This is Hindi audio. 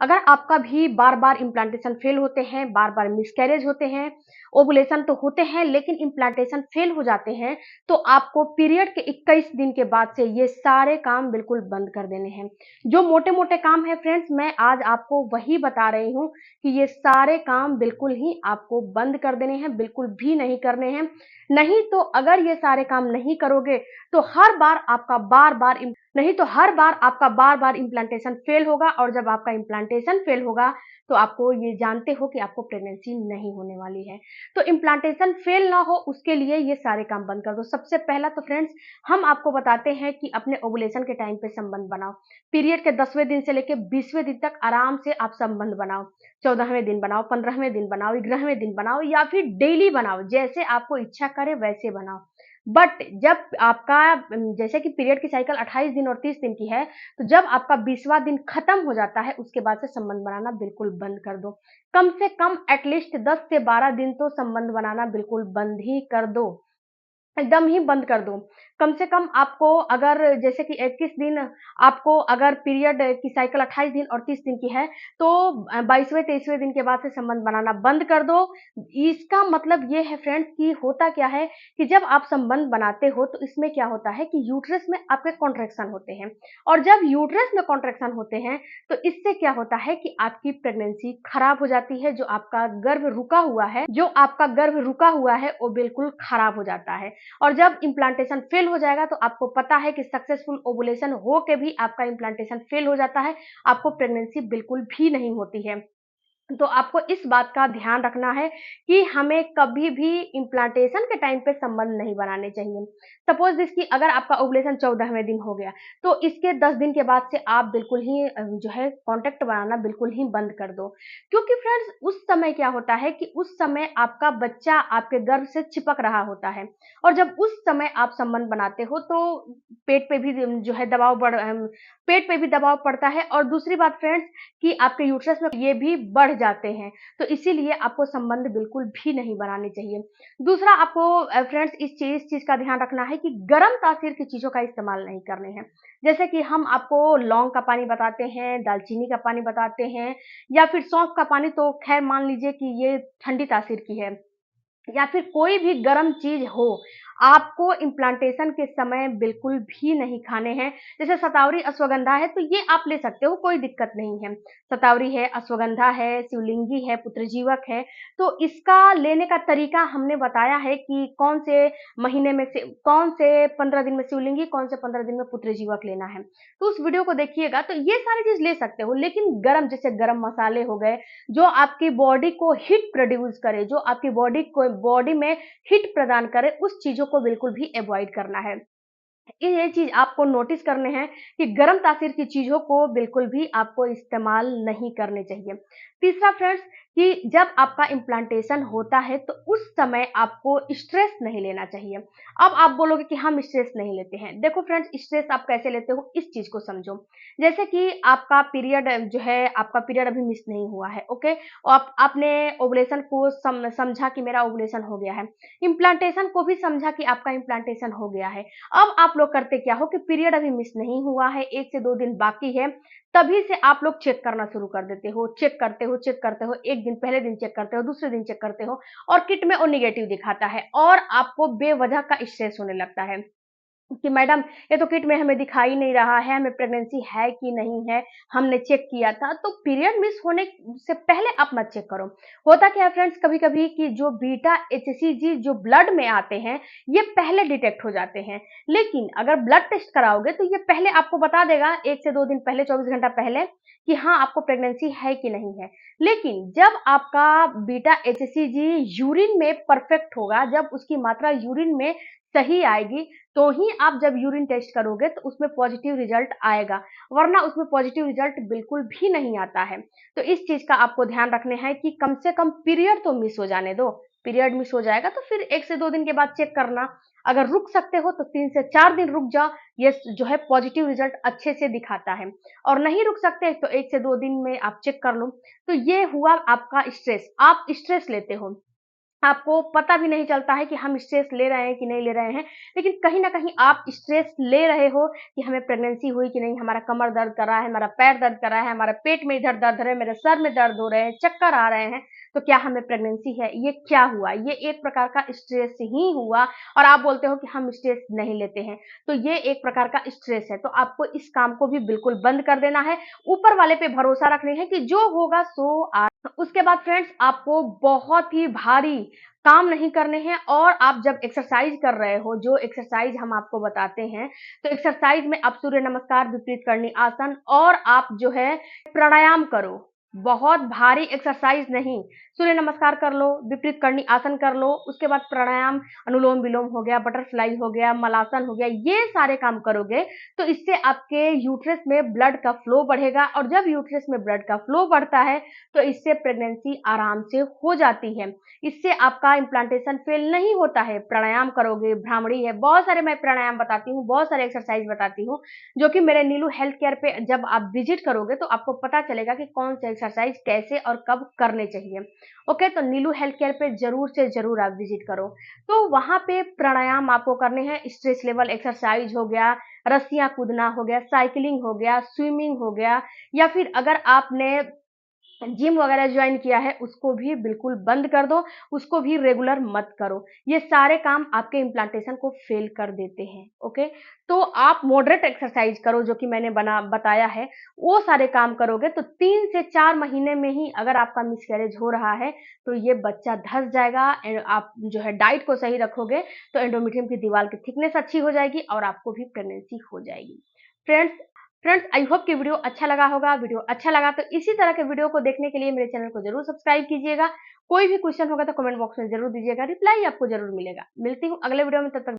अगर आपका भी बार-बार इम्प्लांटेशन फेल होते हैं, बार-बार मिसकैरेज होते हैं, ओवुलेशन तो होते हैं लेकिन इम्प्लांटेशन फेल हो जाते हैं, तो आपको पीरियड के 21 दिन के बाद से ये सारे काम बिल्कुल बंद कर देने हैं। जो मोटे-मोटे काम हैं फ्रेंड्स, मैं आज आपको वही बता रही हूँ कि ये सारे काम बिल्कुल ही आपको बंद कर देने हैं, बिल्कुल भी नहीं करने हैं। नहीं तो अगर ये सारे काम नहीं करोगे, तो हर बार आपका बार-बार इम्प्लांटेशन फेल होगा और जब आपका इम्प्लांटेशन फेल होगा, तो आपको ये जानते हो कि आपको प्रेगनेंसी नहीं होने वाली है। तो इम्प्लांटेशन फेल ना हो उसके लिए ये सारे काम बंद कर दो। सबसे पहला तो फ्रेंड्स हम आपको बताते हैं कि अपने ओवुलेशन के टाइम पे संबंध बनाओ। पीरियड के 10वें दिन से लेके 20वें दिन तक आराम से आप संबंध बनाओ। 14वें दिन बनाओ, 15वें दिन बनाओ, 11वें दिन बनाओ या फिर डेली बनाओ, जैसे आपको इच्छा करे वैसे बनाओ। बट जब आपका जैसे कि पीरियड की साइकिल 28 दिन और 30 दिन की है, तो जब आपका 20वां दिन खत्म हो जाता है, उसके बाद से संबंध बनाना बिल्कुल बंद कर दो। कम से कम एटलीस्ट 10 से 12 दिन तो संबंध बनाना बिल्कुल बंद ही कर दो। एकदम ही बंद कर दो। कम से कम आपको अगर जैसे कि 21 दिन आपको अगर पीरियड की साइकिल 28 दिन और 30 दिन की है, तो 22वें 23वें दिन के बाद से संबंध बनाना बंद कर दो। इसका मतलब ये है फ्रेंड्स कि होता क्या है कि जब आप संबंध बनाते हो, तो इसमें क्या होता है कि यूट्रस में आपके कॉन्ट्रैक्शन होते हैं और जब यूट्रस में कॉन्ट्रैक्शन होते हैं, तो इससे क्या होता है कि आपकी प्रेगनेंसी खराब हो जाती है, जो आपका गर्भ रुका हुआ है, वो बिल्कुल खराब हो जाता है। और जब इम्प्लांटेशन फेल हो जाएगा तो आपको पता है कि सक्सेसफुल ओवुलेशन हो के भी आपका इम्प्लांटेशन फेल हो जाता है, आपको प्रेगनेंसी बिल्कुल भी नहीं होती है। तो आपको इस बात का ध्यान रखना है कि हमें कभी भी इम्प्लांटेशन के टाइम पे संबंध नहीं बनाने चाहिए। सपोज़ दिस कि अगर आपका ओवुलेशन 14वें दिन हो गया, तो इसके 10 दिन के बाद से आप बिल्कुल ही जो है कॉन्टैक्ट बनाना बिल्कुल ही बंद कर दो। क्योंकि फ्रेंड्स उस समय क्या होता है कि उस समय आपका बच्चा आपके गर्भ से चिपक रहा होता है और जब उस समय आप संबंध बनाते हो तो पेट पे भी जो है पेट पे भी दबाव पड़ता है और दूसरी बात फ्रेंड्स कि आपके यूट्रस में ये भी बढ़ जाते हैं, तो इसीलिए आपको संबंध बिल्कुल भी नहीं बनाने चाहिए। दूसरा आपको फ्रेंड्स इस चीज़ का ध्यान रखना है कि गरम तासीर की चीज़ों का इस्तेमाल नहीं करने हैं। जैसे कि हम आपको लौंग का पानी बताते हैं, दालचीनी का पानी बताते हैं या फिर सौंफ का पानी तो ख़ैर मान लीजिए कि ये ठंडी तासीर की है। या फिर कोई भी गर्म चीज़ हो, आपको इम्प्लांटेशन के समय बिल्कुल भी नहीं खाने हैं। जैसे शतावरी, अश्वगंधा है तो ये आप ले सकते हो, कोई दिक्कत नहीं है। शतावरी है, अश्वगंधा है, शिवलिंगी है, पुत्रजीवक है, तो इसका लेने का तरीका हमने बताया है कि कौन से 15 दिन में शिवलिंगी, कौन से 15 दिन में पुत्रजीवक लेना है। तो उस वीडियो को देखिएगा तो ये सारी चीज़ ले सकते हो, लेकिन गरम जैसे गरम मसाले हो गए, जो आपकी बॉडी को हीट प्रोड्यूस करे, जो आपकी बॉडी में हीट प्रदान करे, उस चीज़ों को बिल्कुल भी अवॉइड करना है। ये चीज़ आपको नोटिस करने हैं कि गरम तासीर की चीज़ों को बिल्कुल भी आपको इस्तेमाल नहीं करने चाहिए। तीसरा फ्रेंड्स कि जब आपका इम्प्लांटेशन होता है तो उस समय आपको स्ट्रेस नहीं लेना चाहिए। अब आप बोलोगे कि हम स्ट्रेस नहीं लेते हैं। देखो फ्रेंड्स स्ट्रेस आप कैसे लेते हो इस चीज़ को समझो। जैसे कि आपका पीरियड अभी मिस नहीं हुआ है, ओके? और आपने ओवुलेशन को समझा कि मेरा ओवुलेशन हो गया है। इम्प्लांटेशन को भी समझा कि आपका इम्प्लांटेशन हो गया है। अब आप लोग करते क्या हो कि पीरियड अभी मिस नहीं हुआ है, 1 से 2 दिन बाकी है, तभी से आप लोग चेक करना शुरू कर देते हो। चेक करते हो, 1 दिन पहले दिन चेक करते हो, दूसरे दिन चेक करते हो और किट में वो नेगेटिव दिखाता है और आपको बेवजह का स्ट्रेस होने लगता है। कि मैडम ये तो किट में हमें दिखा ही नहीं रहा है, हमें प्रेगनेंसी है कि नहीं है, हमने चेक किया था। तो पीरियड मिस होने से पहले आप मत चेक करो। होता क्या है फ्रेंड्स कभी-कभी कि जो बीटा एचसीजी जो ब्लड में आते हैं, ये पहले डिटेक्ट हो जाते हैं। लेकिन अगर ब्लड टेस्ट कराओगे तो ये पहले आपको बता देगा 1 से 2 दिन पहले, 24 घंटा पहले कि हाँ, आपको प्रेगनेंसी है कि नहीं है। लेकिन जब आपका बीटा एचसीजी यूरिन में परफेक्ट होगा, जब उसकी मात्रा यूरिन में सही आएगी, तो ही आप जब यूरिन टेस्ट करोगे तो उसमें पॉजिटिव रिजल्ट आएगा, वरना उसमें पॉजिटिव रिजल्ट बिल्कुल भी नहीं आता है। तो इस चीज़ का आपको ध्यान रखना है कि कम से कम पीरियड तो मिस हो जाने दो। पीरियड मिस हो जाएगा तो फिर 1 से 2 दिन के बाद चेक करना। अगर रुक सकते हो तो 3 से 4 दिन रुक जाओ, ये जो है पॉजिटिव रिजल्ट अच्छे से दिखाता है और नहीं रुक सकते तो 1 से 2 दिन में आप चेक कर लो। तो ये हुआ आपका स्ट्रेस, आप स्ट्रेस लेते हो। आपको पता भी नहीं चलता है कि हम स्ट्रेस ले रहे हैं कि नहीं ले रहे हैं, लेकिन कहीं न कहीं आप स्ट्रेस ले रहे हो कि हमें प्रेगनेंसी हुई कि नहीं, हमारा कमर दर्द कर रहा है, हमारा पैर दर्द कर रहा है, हमारा पेट में इधर दर्द हो रहा है, मेरे सर में दर्द हो रहे हैं, चक्कर आ रहे हैं, तो क्या हमें प्रेगनेंसी है? ये क्या हुआ? ये एक प्रकार का स्ट्रेस ही हुआ और आप बोलते हो कि हम स्ट्रेस नहीं लेते हैं, तो ये एक प्रकार का स्ट्रेस है। तो आपको इस काम को भी बिल्कुल बंद कर देना है, ऊपर वाले पे भरोसा रखनी है कि जो होगा सो उसके बाद फ्रेंड्स आपको बहुत ही भारी काम नहीं करने हैं और आप जब एक्सरसाइज कर रहे हो, जो एक्सरसाइज हम आपको बताते हैं, तो एक्सरसाइज में आप सूर्य नमस्कार, विपरीत करणी आसन और आप जो है प्राणायाम करो। बहुत भारी एक्सरसाइज नहीं, सूर्य नमस्कार कर लो, विपरीत करणी आसन कर लो, उसके बाद प्राणायाम, अनुलोम विलोम हो गया, बटरफ्लाई हो गया, मलासन हो गया, ये सारे काम करोगे तो इससे आपके यूट्रस में ब्लड का फ्लो बढ़ेगा और जब यूट्रस में ब्लड का फ्लो बढ़ता है तो इससे प्रेगनेंसी आराम से हो जाती है। इससे आपका इम्प्लांटेशन फेल नहीं होता है। प्राणायाम करोगे, भ्रामरी है, बहुत सारे मैं प्राणायाम बताती हूँ, बहुत सारे एक्सरसाइज बताती हूँ, जो कि मेरे नीलू हेल्थ केयर पे जब आप विजिट करोगे तो आपको पता चलेगा कि कौन से एक्सरसाइज कैसे और कब करने चाहिए। ओके, तो नीलू हेल्थ केयर पे जरूर से जरूर आप विजिट करो। तो वहां पे प्राणायाम आपको करने हैं, स्ट्रेस लेवल एक्सरसाइज हो गया, रस्सियां कूदना हो गया, साइकिलिंग हो गया, स्विमिंग हो गया, या फिर अगर आपने जिम वगैरह ज्वाइन किया है उसको भी बिल्कुल बंद कर दो, उसको भी रेगुलर मत करो। ये सारे काम आपके इम्प्लांटेशन को फेल कर देते हैं। ओके, तो आप मॉडरेट एक्सरसाइज करो जो कि मैंने बताया है, वो सारे काम करोगे तो 3 से 4 महीने में ही अगर आपका मिसकैरेज हो रहा है तो ये बच्चा धस जाएगा। आप जो है डाइट को सही रखोगे तो एंडोमेट्रियम की दीवार की थिकनेस अच्छी हो जाएगी और आपको भी प्रेगनेंसी हो जाएगी। फ्रेंड्स फ्रेंड्स आई होप कि वीडियो अच्छा लगा होगा। वीडियो अच्छा लगा तो इसी तरह के वीडियो को देखने के लिए मेरे चैनल को जरूर सब्सक्राइब कीजिएगा। कोई भी क्वेश्चन होगा तो कमेंट बॉक्स में जरूर दीजिएगा, रिप्लाई आपको जरूर मिलेगा। मिलती हूँ अगले वीडियो में, तब तक